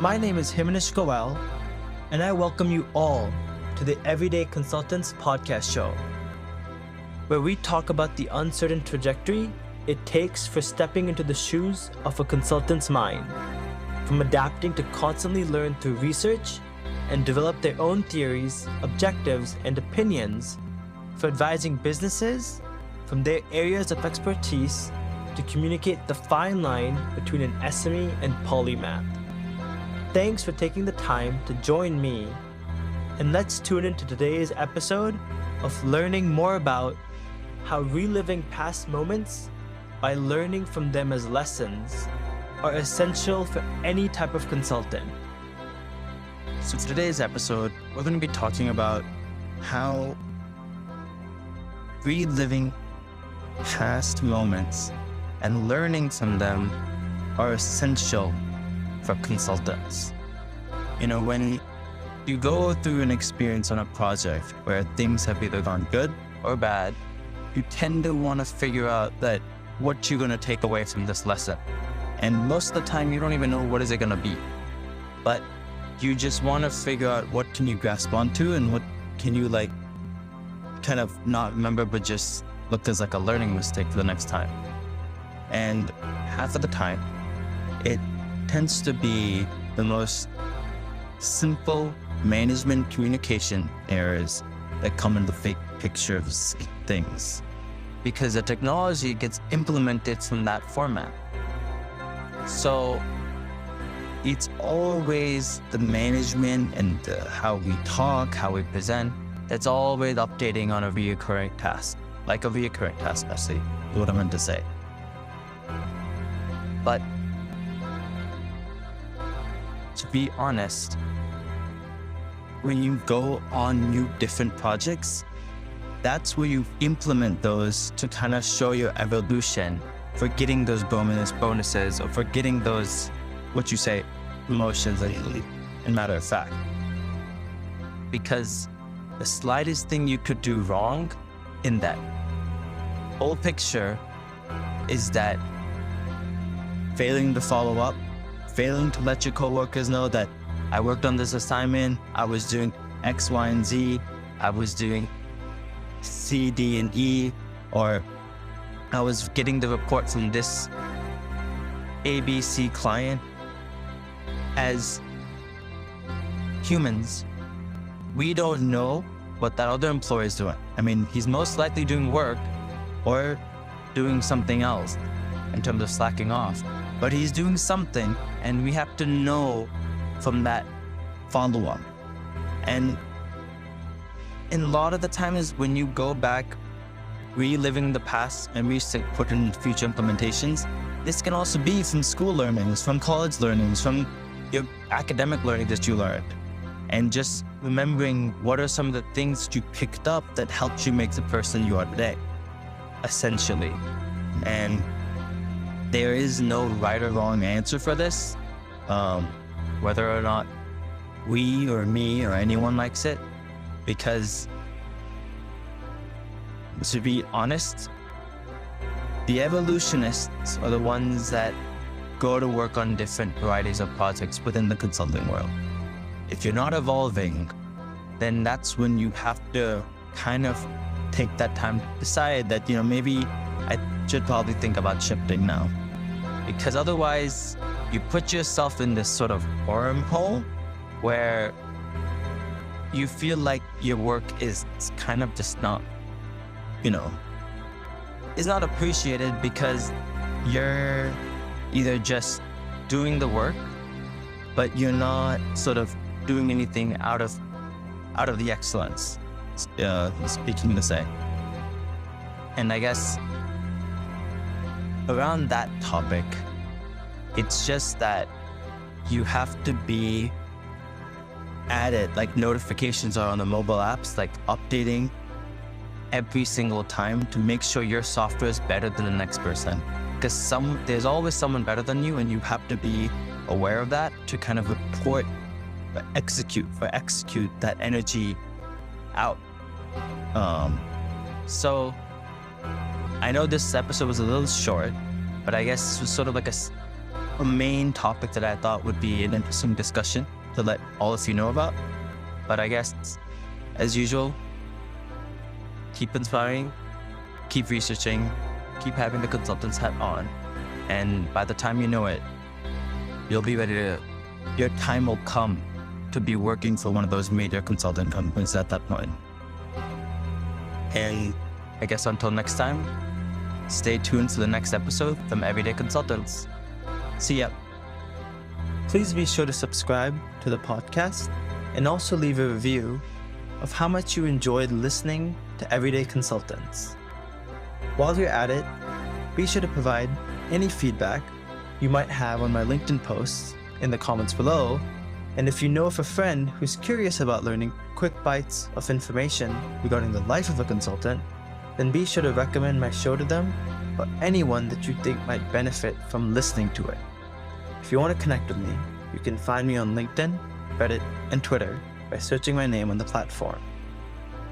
My name is Himanish Goel, and I welcome you all to the Everyday Consultants podcast show, where we talk about the uncertain trajectory it takes for stepping into the shoes of a consultant's mind, from adapting to constantly learn through research and develop their own theories, objectives, and opinions for advising businesses from their areas of expertise to communicate the fine line between an SME and polymath. Thanks for taking the time to join me, and let's tune into today's episode of learning more about how reliving past moments by learning from them as lessons are essential for any type of consultant. So today's episode, we're going to be talking about how reliving past moments and learning from them are essential for consultants. You know, when you go through an experience on a project where things have either gone good or bad, you tend to want to figure out that what you're going to take away from this lesson. And most of the time, you don't even know what is it going to be. But you just want to figure out what can you grasp onto and what can you kind of not remember, but just look as like a learning mistake for the next time. And half of the time, it tends to be the most simple management communication errors that come in the fake picture of things, because the technology gets implemented from that format. So it's always the management and how we talk, how we present, that's always updating on a reoccurring task, actually, is what I meant to say. But to be honest, when you go on new different projects, that's where you implement those to kind of show your evolution for getting those bonuses or for getting those, promotions, in matter of fact. Because the slightest thing you could do wrong in that whole picture is that failing to follow up, failing to let your coworkers know that I worked on this assignment, I was doing X, Y, and Z, I was doing C, D, and E, or I was getting the report from this ABC client. As humans, we don't know what that other employee is doing. I mean, he's most likely doing work or doing something else in terms of slacking off, but he's doing something, and we have to know from that follow-up. And a lot of the time is when you go back, reliving the past and put in future implementations, this can also be from school learnings, from college learnings, from your academic learning that you learned, and just remembering what are some of the things that you picked up that helped you make the person you are today, essentially. And there is no right or wrong answer for this, whether or not we or me or anyone likes it, because to be honest, the evolutionists are the ones that go to work on different varieties of projects within the consulting world. If you're not evolving, then that's when you have to kind of take that time to decide that, maybe I should probably think about shifting now. Because otherwise, you put yourself in this sort of wormhole where you feel like your work is kind of just not, is not appreciated, because you're either just doing the work, but you're not sort of doing anything out of the excellence, speaking to say. And I guess around that topic, it's just that you have to be at it, like notifications are on the mobile apps, like updating every single time to make sure your software is better than the next person. Because there's always someone better than you, and you have to be aware of that to kind of report or execute that energy out. So I know this episode was a little short, but I guess this was sort of like a a main topic that I thought would be an interesting discussion to let all of you know about. But I guess, as usual, keep inspiring, keep researching, keep having the consultant's hat on. And by the time you know it, you'll be ready to, your time will come to be working for one of those major consultant companies at that point. And I guess until next time, stay tuned for the next episode from Everyday Consultants. See ya. Please be sure to subscribe to the podcast and also leave a review of how much you enjoyed listening to Everyday Consultants. While you're at it, be sure to provide any feedback you might have on my LinkedIn posts in the comments below. And if you know of a friend who's curious about learning quick bites of information regarding the life of a consultant, then be sure to recommend my show to them or anyone that you think might benefit from listening to it. If you want to connect with me, you can find me on LinkedIn, Reddit, and Twitter by searching my name on the platform.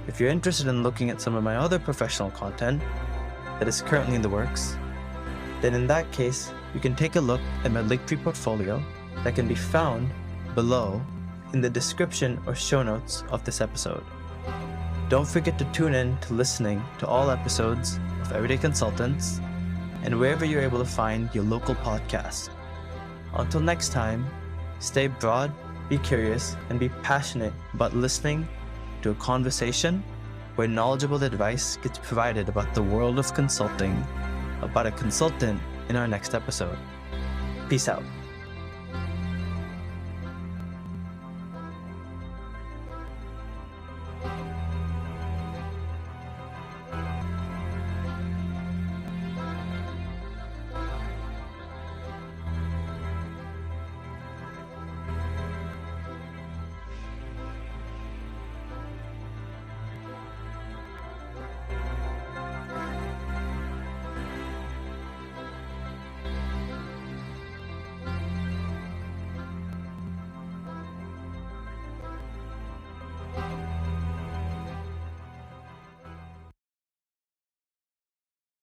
If you're interested in looking at some of my other professional content that is currently in the works, then in that case, you can take a look at my Linktree portfolio that can be found below in the description or show notes of this episode. Don't forget to tune in to listening to all episodes of Everyday Consultants and wherever you're able to find your local podcast. Until next time, stay broad, be curious, and be passionate about listening to a conversation where knowledgeable advice gets provided about the world of consulting, about a consultant in our next episode. Peace out.